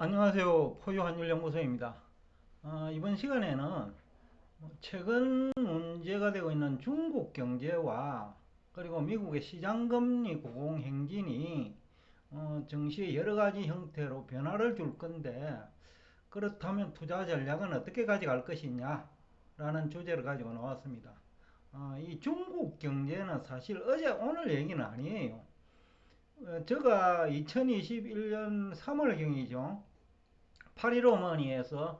안녕하세요. 포유환율연구소입니다. 이번 시간에는 최근 문제가 되고 있는 중국 경제와 그리고 미국의 시장금리 고공행진이 증시에 여러 가지 형태로 변화를 줄 건데, 그렇다면 투자 전략은 어떻게 가져갈 것이냐 라는 주제를 가지고 나왔습니다. 이 중국 경제는 사실 어제 오늘 얘기는 아니에요. 제가 2021년 3월경이죠. 8.15머니에서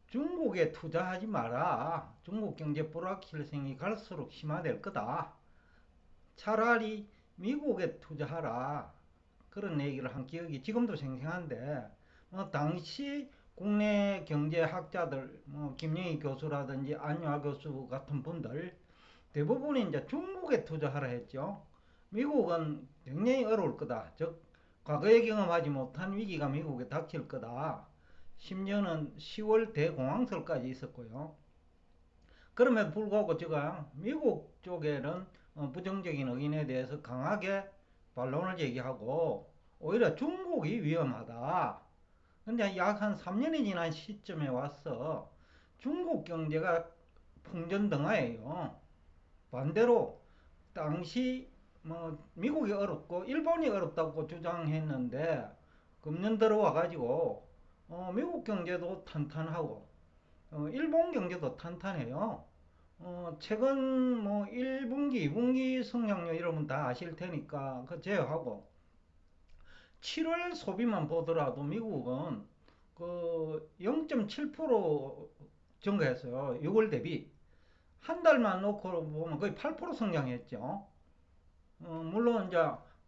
중국에 투자하지 마라. 중국 경제 불확실성이 갈수록 심화될 거다. 차라리 미국에 투자하라. 그런 얘기를 한 기억이 지금도 생생한데, 당시 국내 경제학자들, 김영희 교수라든지 안유아 교수 같은 분들 대부분이 이제 중국에 투자하라 했죠. 미국은 굉장히 어려울 거다. 즉, 과거에 경험하지 못한 위기가 미국에 닥칠 거다. 심지어는 10월 대공황설까지 있었고요. 그럼에도 불구하고 제가 미국 쪽에는 부정적인 의견에 대해서 강하게 반론을 제기하고 오히려 중국이 위험하다. 근데 약 한 3년이 지난 시점에 와서 중국 경제가 풍전등화예요. 반대로 당시 미국이 어렵고 일본이 어렵다고 주장했는데 금년 들어와 가지고 미국 경제도 탄탄하고 일본 경제도 탄탄해요. 최근 1분기, 2분기 성장률 여러분 다 아실 테니까 그 제외하고 7월 소비만 보더라도 미국은 그 0.7% 증가했어요. 6월 대비. 한 달만 놓고 보면 거의 8% 성장했죠. 물론 이제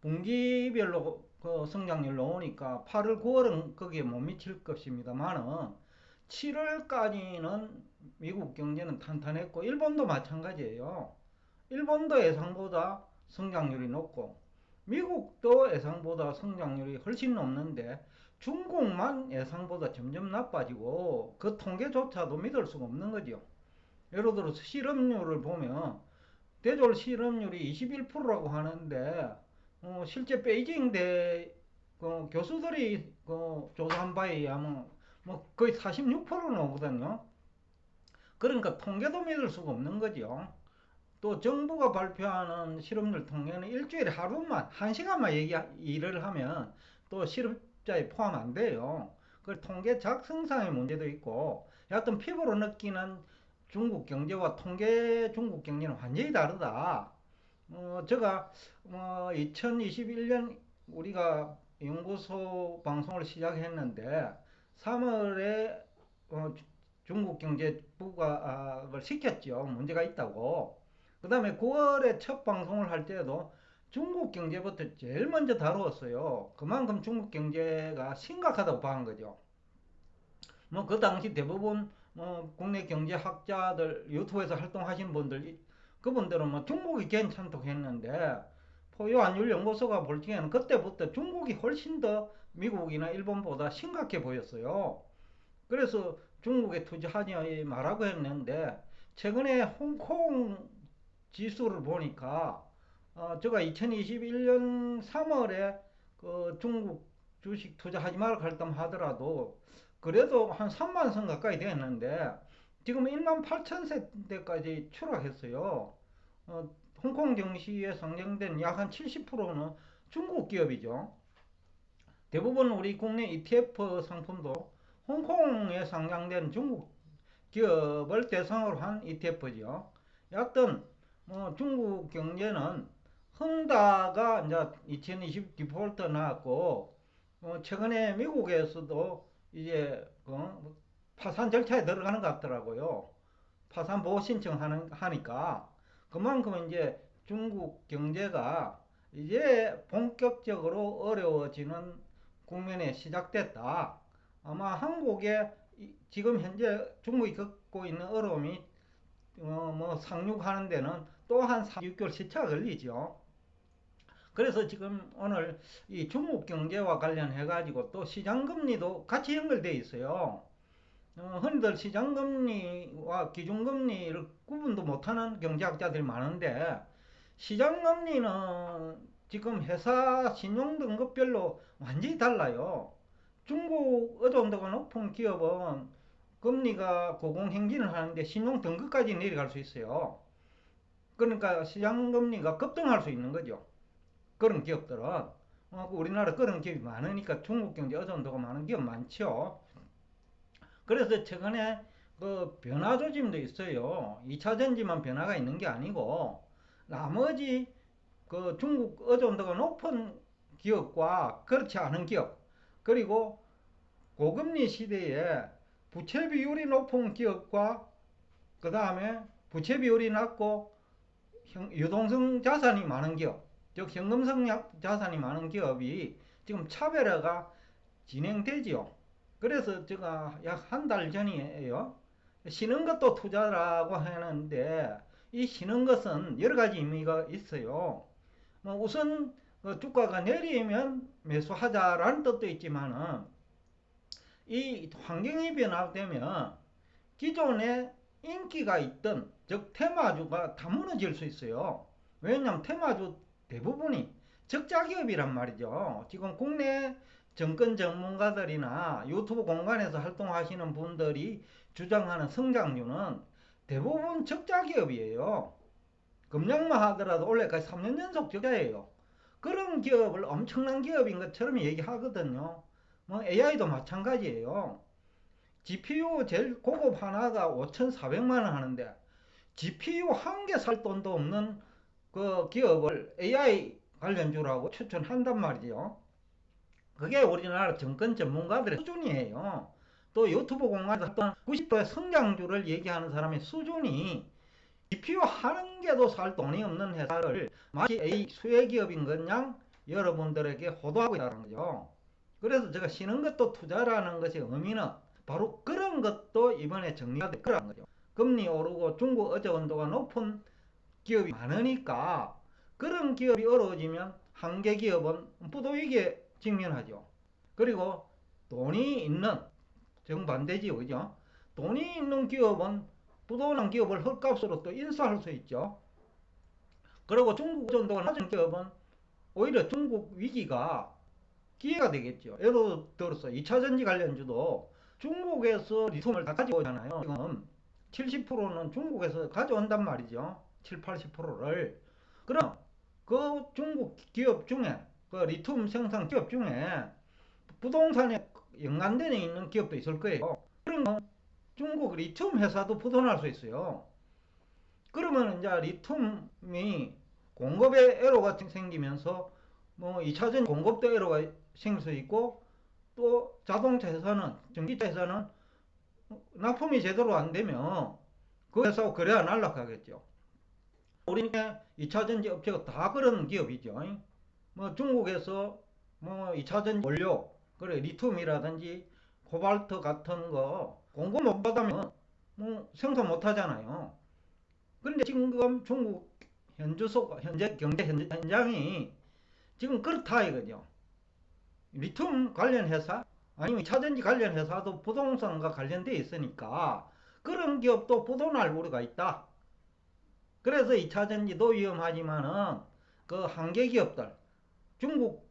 분기별로 그 성장률 나오니까 8월, 9월은 거기에 못 미칠 것입니다만은 7월까지는 미국 경제는 탄탄했고 일본도 마찬가지예요. 일본도 예상보다 성장률이 높고 미국도 예상보다 성장률이 훨씬 높는데 중국만 예상보다 점점 나빠지고 그 통계조차도 믿을 수가 없는 거죠. 예를 들어서 실업률을 보면 대졸 실업률이 21%라고 하는데 실제 베이징 대 교수들이 조사한 바에 의하면 거의 46%는 오거든요. 그러니까 통계도 믿을 수가 없는 거죠. 또 정부가 발표하는 실업률 통계는 일주일에 하루만, 한 시간만 일을 하면 또 실업자에 포함 안 돼요. 그 통계 작성상의 문제도 있고, 여하튼 피부로 느끼는 중국 경제와 통계 중국 경제는 완전히 다르다. 제가 2021년 우리가 연구소 방송을 시작했는데 3월에 중국 경제 부각을 시켰죠. 문제가 있다고. 그 다음에 9월에 첫 방송을 할 때도 중국 경제부터 제일 먼저 다루었어요. 그만큼 중국 경제가 심각하다고 봐한 거죠. 그 당시 대부분 국내 경제학자들 유튜브에서 활동하시는 분들 그분들은 중국이 괜찮다고 했는데 포유환율연구소가 볼 적에는 그때부터 중국이 훨씬 더 미국이나 일본보다 심각해 보였어요. 그래서 중국에 투자하지 말라고 했는데 최근에 홍콩 지수를 보니까 제가 2021년 3월에 그 중국 주식 투자하지 말라고 하더라도 그래도 한 3만 선 가까이 됐는데 지금 1만 8천 세대까지 추락했어요. 홍콩 증시에 상장된 약 한 70%는 중국 기업이죠. 대부분 우리 국내 ETF 상품도 홍콩에 상장된 중국 기업을 대상으로 한 ETF죠. 여하튼 중국 경제는 헝다가 이제 2020 디폴트 나왔고 최근에 미국에서도 이제 파산 절차에 들어가는 것 같더라고요. 파산 보호 신청하니까 그만큼 이제 중국 경제가 이제 본격적으로 어려워지는 국면에 시작됐다. 아마 한국에 지금 현재 중국이 겪고 있는 어려움이 상륙하는 데는 또 한 4, 6개월 시차가 걸리죠. 그래서 지금 오늘 이 중국 경제와 관련해 가지고 또 시장금리도 같이 연결되어 있어요. 흔히들 시장금리와 기준금리를 구분도 못하는 경제학자들이 많은데 시장금리는 지금 회사 신용등급별로 완전히 달라요. 중국 의존도가 높은 기업은 금리가 고공행진을 하는데 신용 등급까지 내려갈 수 있어요. 그러니까 시장 금리가 급등할 수 있는 거죠. 그런 기업들은. 우리나라 그런 기업이 많으니까 중국 경제 의존도가 많은 기업 많죠. 그래서 최근에 그 변화 조짐도 있어요. 2차 전지만 변화가 있는 게 아니고 나머지 그 중국 의존도가 높은 기업과 그렇지 않은 기업, 그리고 고금리 시대에 부채 비율이 높은 기업과 그 다음에 부채 비율이 낮고 유동성 자산이 많은 기업, 즉 현금성 자산이 많은 기업이 지금 차별화가 진행되지요. 그래서 제가 약 한 달 전이에요. 쉬는 것도 투자라고 하는데 이 쉬는 것은 여러 가지 의미가 있어요. 우선 주가가 내리면 매수하자라는 뜻도 있지만은 이 환경이 변화되면 기존에 인기가 있던 즉 테마주가 다 무너질 수 있어요. 왜냐하면 테마주 대부분이 적자 기업이란 말이죠. 지금 국내 정권 전문가들이나 유튜브 공간에서 활동하시는 분들이 주장하는 성장률은 대부분 적자 기업이에요. 급락만 하더라도 올해까지 3년 연속 적자예요. 그런 기업을 엄청난 기업인 것처럼 얘기하거든요. AI도 마찬가지예요. GPU 제일 고급 하나가 5,400만 원 하는데 GPU 한 개 살 돈도 없는 그 기업을 AI 관련주라고 추천한단 말이죠. 그게 우리나라 정권 전문가들의 수준이에요. 또 유튜브 공간에서 90%의 성장주를 얘기하는 사람의 수준이 GPU 한 개도 살 돈이 없는 회사를 마치 AI 수혜기업인 것양 여러분들에게 호도하고 있다는 거죠. 그래서 제가 쉬는 것도 투자라는 것의 의미는 바로 그런 것도 이번에 정리가 될 거라는 거죠. 금리 오르고 중국 어제 온도가 높은 기업이 많으니까 그런 기업이 어려워지면 한계 기업은 부도위기에 직면하죠. 그리고 돈이 있는 정반대지요, 그죠? 돈이 있는 기업은 부도난 기업을 헐값으로 또 인수할 수 있죠. 그리고 중국 정도가 낮은 기업은 오히려 중국 위기가 기회가 되겠죠. 예를 들어서 2차전지 관련주도 중국에서 리튬을 다 가지고 오잖아요. 지금 70%는 중국에서 가져온단 말이죠. 7, 80%를. 그럼 그 중국 기업 중에 그 리튬 생산 기업 중에 부동산에 연관되어 있는 기업도 있을 거예요. 그러면 중국 리튬 회사도 부도날 수 있어요. 그러면 이제 리튬이 공급에 애로가 생기면서 2차전 공급도 애로가 생길 수 있고 또 자동차 회사는 전기차 회사는 납품이 제대로 안 되면 그 회사하고 거래가 날라가겠죠. 우리는 2차전지 업체가 다 그런 기업이죠. 중국에서 2차전지 원료, 그래 리튬이라든지 코발트 같은 거 공급 못 받으면 생산 못 하잖아요. 그런데 지금 중국 현재 경제 현장이 지금 그렇다 이거죠. 리튬 관련 회사 아니면 2차전지 관련 회사도 부동산과 관련되어 있으니까 그런 기업도 부도날 우려가 있다. 그래서 2차전지도 위험하지만은 그 한계 기업들, 중국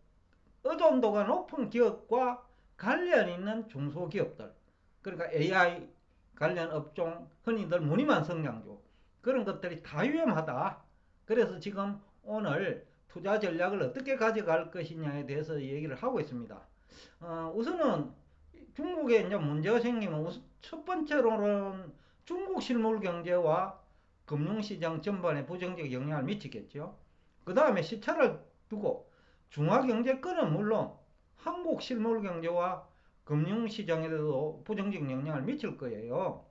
의존도가 높은 기업과 관련 있는 중소기업들, 그러니까 AI 관련 업종, 흔히들 무늬만 성장주, 그런 것들이 다 위험하다. 그래서 지금 오늘 투자 전략을 어떻게 가져갈 것이냐에 대해서 얘기를 하고 있습니다. 우선은 중국에 이제 문제가 생기면 첫 번째로는 중국 실물 경제와 금융시장 전반에 부정적 영향을 미치겠죠. 그 다음에 시차를 두고 중화경제권은 물론 한국 실물 경제와 금융시장에도 부정적 영향을 미칠 거예요.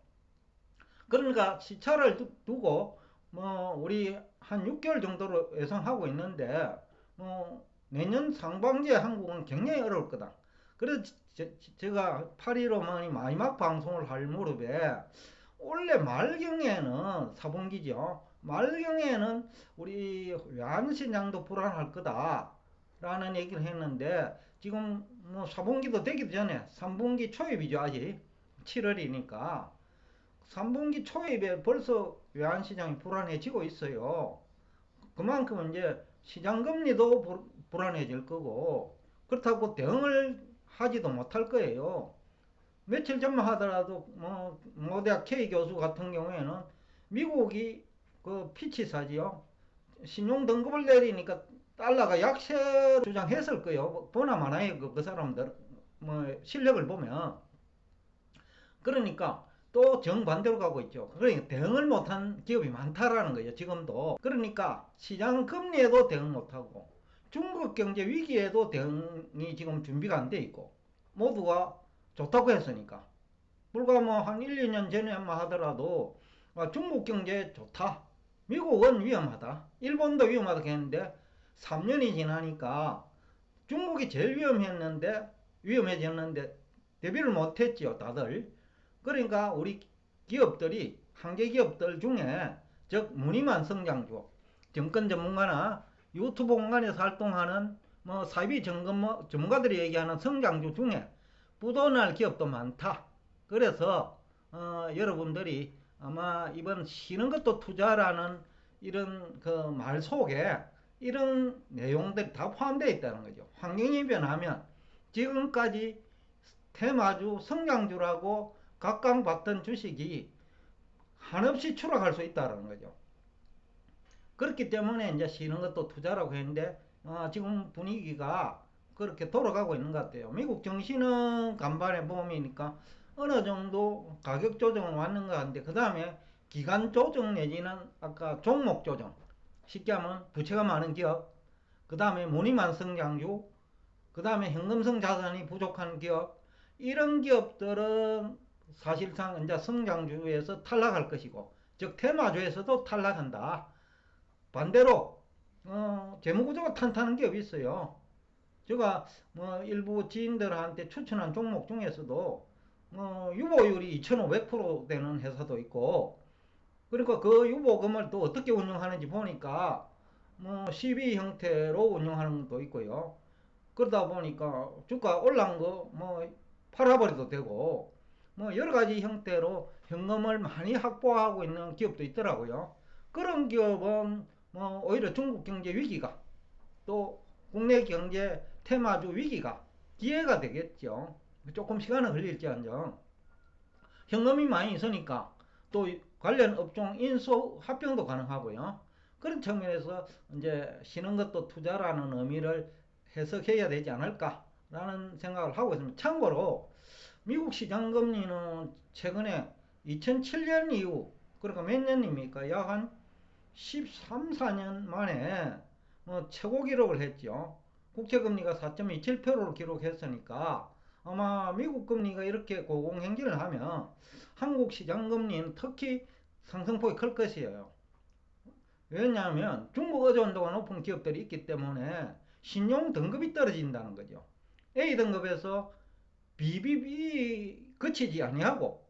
그러니까 시차를 두고 우리 한 6개월 정도로 예상하고 있는데 내년 상반기에 한국은 굉장히 어려울 거다. 그래서 제가 8.15 마지막 방송을 할 무렵에 올해 말경에는 4분기죠. 말경에는 우리 외환시장도 불안할 거다 라는 얘기를 했는데 지금 4분기도 되기 전에 3분기 초입이죠. 아직 7월이니까 3분기 초입에 벌써 외환시장이 불안해지고 있어요. 그만큼 이제 시장금리도 불안해질 거고 그렇다고 대응을 하지도 못할 거예요. 며칠 전만 하더라도 모대학 K 교수 같은 경우에는 미국이 그 피치사지요. 신용 등급을 내리니까 달러가 약세로 주장했을 거예요. 보나 마나요. 그 사람들 실력을 보면. 그러니까 또 정반대로 가고 있죠. 그러니까 대응을 못한 기업이 많다라는 거예요. 지금도. 그러니까 시장 금리에도 대응 못하고 중국 경제 위기에도 대응이 지금 준비가 안 돼 있고 모두가 좋다고 했으니까. 불과 한 1, 2년 전에만 하더라도 중국 경제 좋다. 미국은 위험하다. 일본도 위험하다 했는데 3년이 지나니까 중국이 제일 위험해졌는데 대비를 못했지요. 다들. 그러니까 우리 기업들이 한계 기업들 중에 즉 무늬만 성장주 정권 전문가나 유튜브 공간에서 활동하는 사이비 전문가들이 얘기하는 성장주 중에 부도날 기업도 많다. 그래서 여러분들이 아마 이번 쉬는 것도 투자라는 이런 그 말 속에 이런 내용들이 다 포함되어 있다는 거죠. 환경이 변하면 지금까지 테마주, 성장주라고 각광받던 주식이 한없이 추락할 수 있다는 거죠. 그렇기 때문에 이제 쉬는 것도 투자라고 했는데 지금 분위기가 그렇게 돌아가고 있는 것 같아요. 미국 증시는 간밤에 보험이니까 어느 정도 가격 조정은 왔는 것 같은데 그 다음에 기간 조정 내지는 아까 종목 조정 쉽게 하면 부채가 많은 기업 그 다음에 무늬만 성장주 그 다음에 현금성 자산이 부족한 기업 이런 기업들은 사실상 이제 성장주에서 탈락할 것이고 즉 테마주에서도 탈락한다. 반대로 재무구조가 탄탄한 기업이 있어요. 제가 일부 지인들한테 추천한 종목 중에서도 유보율이 2,500% 되는 회사도 있고 그러니까 그 유보금을 또 어떻게 운영하는지 보니까 CB 형태로 운영하는 것도 있고요. 그러다 보니까 주가 올라간 거 팔아버려도 되고 여러 가지 형태로 현금을 많이 확보하고 있는 기업도 있더라고요. 그런 기업은 오히려 중국 경제 위기가 또 국내 경제 테마주 위기가 기회가 되겠죠. 조금 시간은 걸릴지언정 현금이 많이 있으니까 또 관련 업종 인수 합병도 가능하고요. 그런 측면에서 이제 쉬는 것도 투자라는 의미를 해석해야 되지 않을까라는 생각을 하고 있습니다. 참고로 미국 시장 금리는 최근에 2007년 이후 그러니까 몇 년입니까? 약 한 13, 14년 만에 최고 기록을 했죠. 국채금리가 4.27%로 기록했으니까 아마 미국 금리가 이렇게 고공행진을 하면 한국 시장 금리는 특히 상승폭이 클 것이에요. 왜냐하면 중국 의존도가 높은 기업들이 있기 때문에 신용 등급이 떨어진다는 거죠. A등급에서 BBB 그치지 아니하고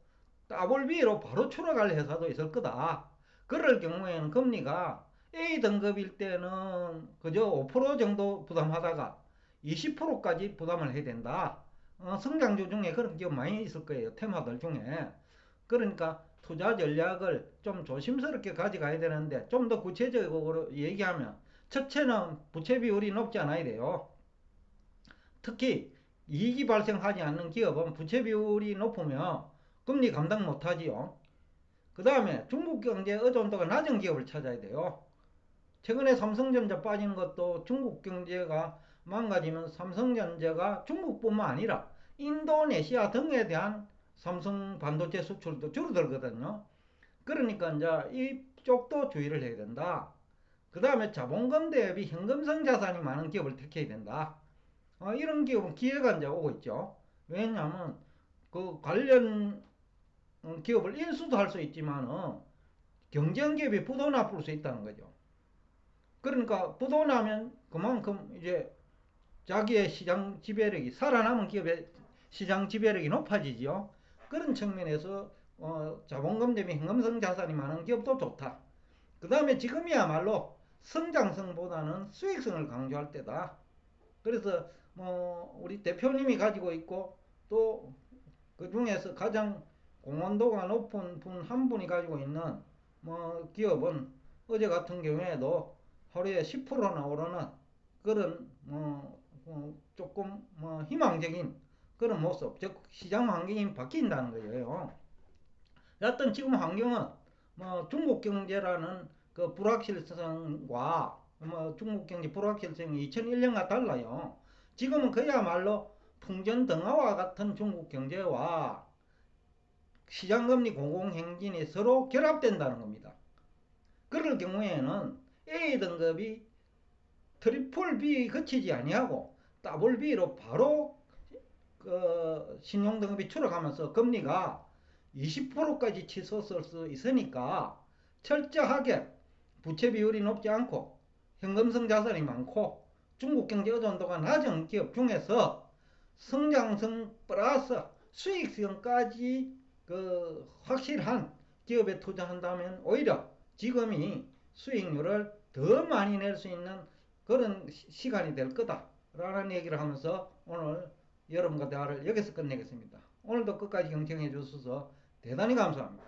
BB로 바로 추락할 회사도 있을 거다. 그럴 경우에는 금리가 A등급일 때는 그저 5% 정도 부담하다가 20%까지 부담을 해야 된다. 성장주 중에 그런 기업 많이 있을 거예요. 테마들 중에. 그러니까 투자 전략을 좀 조심스럽게 가져가야 되는데 좀 더 구체적으로 얘기하면 첫째는 부채 비율이 높지 않아야 돼요. 특히 이익이 발생하지 않는 기업은 부채 비율이 높으면 금리 감당 못하지요. 그 다음에 중국 경제 의존도가 낮은 기업을 찾아야 돼요. 최근에 삼성전자 빠지는 것도 중국 경제가 망가지면 삼성전자가 중국뿐만 아니라 인도네시아 등에 대한 삼성 반도체 수출도 줄어들거든요. 그러니까 이제 이쪽도 주의를 해야 된다. 그 다음에 자본금 대비 현금성 자산이 많은 기업을 택해야 된다. 이런 기업은 기회가 이제 오고 있죠. 왜냐하면 그 관련 기업을 인수도 할 수 있지만은 경쟁 기업이 부도나 수 있다는 거죠. 그러니까 부도나면 그만큼 이제 자기의 시장 지배력이 살아남은 기업의 시장 지배력이 높아지죠. 그런 측면에서 자본금 대비 현금성 자산이 많은 기업도 좋다. 그 다음에 지금이야말로 성장성보다는 수익성을 강조할 때다. 그래서 우리 대표님이 가지고 있고 또 그 중에서 가장 공헌도가 높은 분 한 분이 가지고 있는 기업은 어제 같은 경우에도 하루에 10%나 오르는 그런 조금 희망적인 그런 모습, 즉 시장 환경이 바뀐다는 거예요. 여하튼 지금 환경은 뭐 중국 경제라는 그 불확실성과 뭐 중국 경제 불확실성이 2001년과 달라요. 지금은 그야말로 풍전등화와 같은 중국 경제와 시장금리 공공행진이 서로 결합된다는 겁니다. 그럴 경우에는 A등급이 트리플 B 거치지 아니하고 더블 B로 바로 그 신용등급이 추락하면서 금리가 20%까지 치솟을 수 있으니까 철저하게 부채 비율이 높지 않고 현금성 자산이 많고 중국 경제 의존도가 낮은 기업 중에서 성장성 플러스 수익성까지 그 확실한 기업에 투자한다면 오히려 지금이 수익률을 더 많이 낼 수 있는 그런 시간이 될 거다라는 얘기를 하면서 오늘 여러분과 대화를 여기서 끝내겠습니다. 오늘도 끝까지 경청해 주셔서 대단히 감사합니다.